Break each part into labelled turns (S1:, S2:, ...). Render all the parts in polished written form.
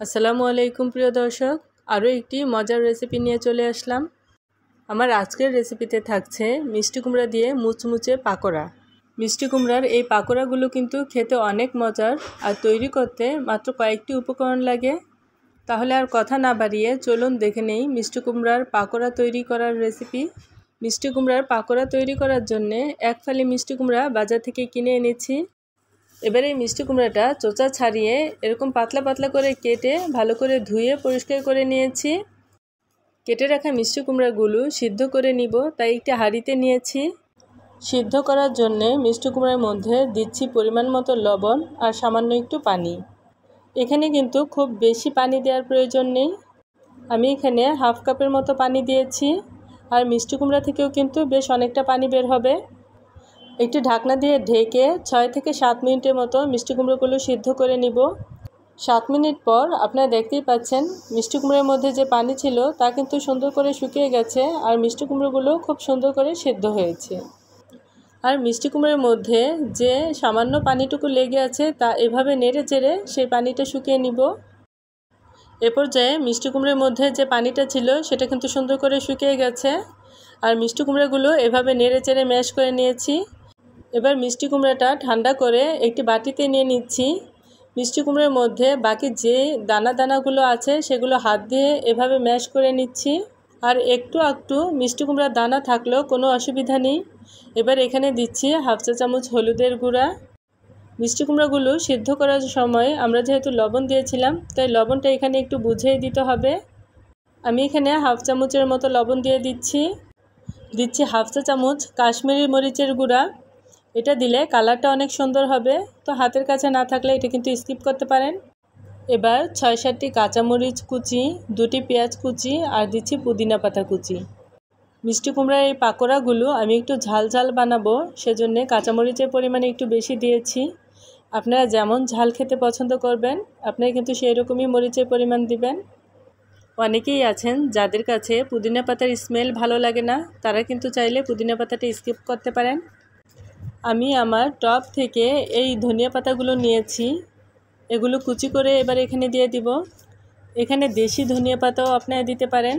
S1: আসসালামু আলাইকুম প্রিয় দর্শক, আরও একটি মজার রেসিপি নিয়ে চলে আসলাম। আমার আজকের রেসিপিতে থাকছে মিষ্টি কুমড়া দিয়ে মুচমুচে পাকোড়া। মিষ্টি কুমড়ার এই পাকোড়াগুলো কিন্তু খেতে অনেক মজার, আর তৈরি করতে মাত্র কয়েকটি উপকরণ লাগে। তাহলে আর কথা না বাড়িয়ে চলুন দেখে নেই মিষ্টি কুমড়ার পাকোড়া তৈরি করার রেসিপি। মিষ্টি কুমড়ার পাকোড়া তৈরি করার জন্যে এক ফালি মিষ্টি কুমড়া বাজার থেকে কিনে এনেছি। এবারে এই মিষ্টি কুমড়াটা চোচা ছাড়িয়ে এরকম পাতলা পাতলা করে কেটে ভালো করে ধুয়ে পরিষ্কার করে নিয়েছি। কেটে রাখা মিষ্টি কুমড়াগুলো সিদ্ধ করে নিব, তাই একটি হাঁড়িতে নিয়েছি। সিদ্ধ করার জন্যে মিষ্টি কুমড়ার মধ্যে দিচ্ছি পরিমাণ মতো লবণ আর সামান্য একটু পানি। এখানে কিন্তু খুব বেশি পানি দেওয়ার প্রয়োজন নেই। আমি এখানে হাফ কাপের মতো পানি দিয়েছি, আর মিষ্টি কুমড়া থেকেও কিন্তু বেশ অনেকটা পানি বের হবে। একটি ঢাকনা দিয়ে ঢেকে 6 থেকে 7 মিনিটের মতো মিষ্টি কুমড়োগুলো সিদ্ধ করে নিব। 7 মিনিট পর আপনারা দেখতেই পাচ্ছেন মিষ্টি কুমড়োর মধ্যে যে পানি ছিল তা কিন্তু সুন্দর করে শুকিয়ে গেছে, আর মিষ্টি কুমড়োগুলো খুব সুন্দর করে সিদ্ধ হয়েছে। আর মিষ্টি কুমড়োর মধ্যে যে সামান্য পানিটুকু লেগে আছে তা এভাবে নেড়ে চেড়ে সেই পানিটা শুকিয়ে নিব। এ পর্যায়ে মিষ্টি কুমড়োর মধ্যে যে পানিটা ছিল সেটা কিন্তু সুন্দর করে শুকিয়ে গেছে, আর মিষ্টি কুমড়োগুলো এভাবে নেড়ে চেড়ে ম্যাশ করে নিয়েছি। এবার মিষ্টি কুমড়াটা ঠান্ডা করে একটি বাটিতে নিয়ে নিচ্ছি। মিষ্টি কুমড়ার মধ্যে বাকি যে দানাগুলো আছে সেগুলো হাত দিয়ে এভাবে ম্যাশ করে নিচ্ছি। আর একটু মিষ্টি কুমড়ার দানা থাকলেও কোনো অসুবিধা নেই। এবার এখানে দিচ্ছি হাফ চা চামচ হলুদের গুঁড়া। মিষ্টি কুমড়াগুলো সিদ্ধ করার সময় আমরা যেহেতু লবণ দিয়েছিলাম, তাই লবণটা এখানে একটু বুঝিয়ে দিতে হবে। আমি এখানে হাফ চামচের মতো লবণ দিয়ে দিচ্ছি হাফ চা চামচ কাশ্মীরি মরিচের গুঁড়া। এটা দিলে কালারটা অনেক সুন্দর হবে, তো হাতের কাছে না থাকলে এটা কিন্তু স্কিপ করতে পারেন। এবার 6-7টি কাঁচামরিচ কুচি, 2টি পেঁয়াজ কুচি আর দিচ্ছি পুদিনা পাতা কুচি। মিষ্টি কুমড়ার এই পাকোড়াগুলো আমি একটু ঝাল ঝাল বানাবো, সেজন্য কাঁচামরিচের পরিমাণ একটু বেশি দিয়েছি। আপনারা যেমন ঝাল খেতে পছন্দ করবেন আপনারা কিন্তু সেই রকমই মরিচের পরিমাণ দিবেন। অনেকেই আছেন যাদের কাছে পুদিনা পাতার স্মেল ভালো লাগে না, তারা কিন্তু চাইলে পুদিনা পাতাটা স্কিপ করতে পারেন। আমি আমার টব থেকে এই ধনিয়া পাতাগুলো নিয়েছি, এগুলো কুচি করে এবার এখানে দিয়ে দিব। এখানে দেশি ধনিয়া পাতাও আপনারা দিতে পারেন।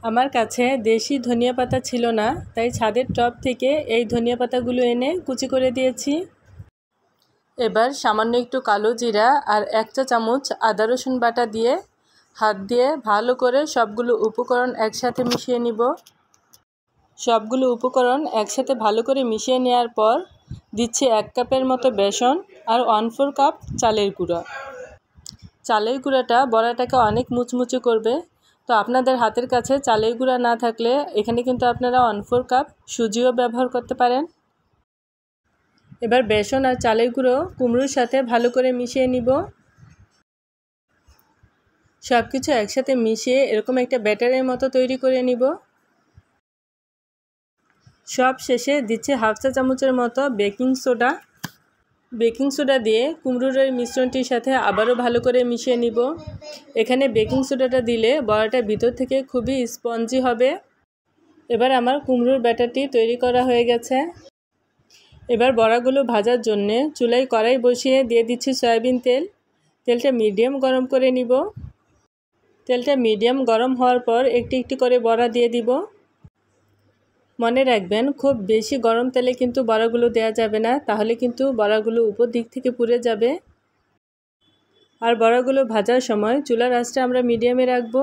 S1: আমার কাছে দেশি ধনিয়া পাতা ছিল না, তাই ছাদের টব থেকে এই ধনিয়া পাতাগুলো এনে কুচি করে দিয়েছি। এবার সামান্য একটু কালো জিরা আর 1 চা চামচ আদা রসুন বাটা দিয়ে হাত দিয়ে ভালো করে সবগুলো উপকরণ একসাথে মিশিয়ে নিব। সবগুলো উপকরণ একসাথে ভালো করে মিশিয়ে নেওয়ার পর দিচ্ছি 1 কাপের মতো বেসন আর 1/4 কাপ চালের গুঁড়া। চালের গুঁড়াটা বড়াটাকে অনেক মুচমুচে করবে, তো আপনাদের হাতের কাছে চালের গুঁড়া না থাকলে এখানে কিন্তু আপনারা 1/4 কাপ সুজিও ব্যবহার করতে পারেন। এবার বেসন আর চালের গুঁড়ো কুমড়োর সাথে ভালো করে মিশিয়ে নিব। সব কিছু একসাথে মিশিয়ে এরকম একটা ব্যাটারের মতো তৈরি করে নিব। সব শেষে দিচ্ছি হাফ চা চামচের মতো বেকিং সোডা দিয়ে কুমড়োর মিশ্রণটির সাথে আবারও ভালো করে মিশিয়ে নিব। এখানে বেকিং সোডাটা দিলে বড়াটা ভিতর থেকে খুবই স্পঞ্জি হবে। এবার আমার কুমড়োর ব্যাটারটি তৈরি করা হয়ে গেছে। এবার বড়াগুলো ভাজার জন্যে চুলায় কড়াই বসিয়ে দিয়ে দিচ্ছি সয়াবিন তেল। তেলটা মিডিয়াম গরম করে নিব। তেলটা মিডিয়াম গরম হওয়ার পর একটি একটি করে বড়া দিয়ে দিব। মনে রাখবেন খুব বেশি গরম তেলে কিন্তু বড়াগুলো দেওয়া যাবে না, তাহলে কিন্তু বড়াগুলো উপর দিক থেকে পুড়ে যাবে। আর বড়াগুলো ভাজার সময় চুলার আঁচটা আমরা মিডিয়ামে রাখব।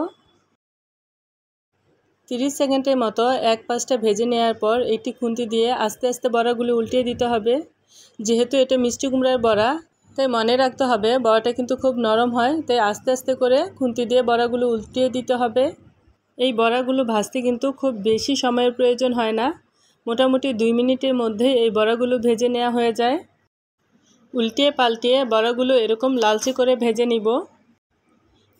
S1: 30 সেকেন্ডের মতো এক পাশটা ভেজে নেওয়ার পর একটি খুন্তি দিয়ে আস্তে আস্তে বড়াগুলো উল্টিয়ে দিতে হবে। যেহেতু এটা মিষ্টি কুমড়ার বড়া, তাই মনে রাখতে হবে বড়াটা কিন্তু খুব নরম হয়, তাই আস্তে আস্তে করে খুন্তি দিয়ে বড়াগুলো উল্টিয়ে দিতে হবে। এই বড়াগুলো ভাজতে কিন্তু খুব বেশি সময়ের প্রয়োজন হয় না, মোটামুটি 2 মিনিটের মধ্যে এই বড়াগুলো ভেজে নেওয়া হয়ে যায়। উল্টিয়ে পাল্টিয়ে বড়াগুলো এরকম লালচে করে ভেজে নিব।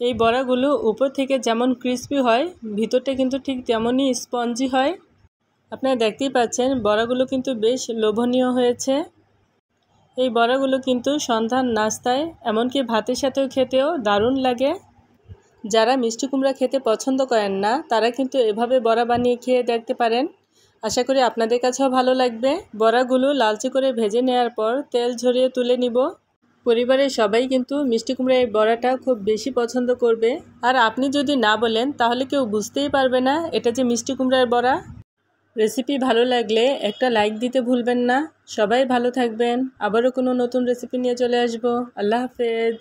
S1: এই বড়াগুলো উপর থেকে যেমন ক্রিস্পি হয়, ভিতরটা কিন্তু ঠিক তেমনই স্পঞ্জি হয়। আপনারা দেখতেই পাচ্ছেন বড়াগুলো কিন্তু বেশ লোভনীয় হয়েছে। এই বড়াগুলো কিন্তু সন্ধ্যার নাস্তায় এমনকি ভাতের সাথেও খেতেও দারুণ লাগে। যারা মিষ্টি কুমড়া খেতে পছন্দ করেন না তারা কিন্তু এভাবে বড়া বানিয়ে খেয়ে দেখতে পারেন। আশা করি আপনাদের কাছেও ভালো লাগবে। বড়াগুলো লালচে করে ভেজে নেওয়ার পর তেল ঝরিয়ে তুলে নিব। পরিবারের সবাই কিন্তু মিষ্টি কুমড়ার এই বড়াটা খুব বেশি পছন্দ করবে। আর আপনি যদি না বলেন তাহলে কেউ বুঝতেই পারবে না এটা যে মিষ্টি কুমড়ার বড়া। রেসিপি ভালো লাগলে একটা লাইক দিতে ভুলবেন না। সবাই ভালো থাকবেন। আবারও কোনো নতুন রেসিপি নিয়ে চলে আসবো। আল্লাহ হাফেজ।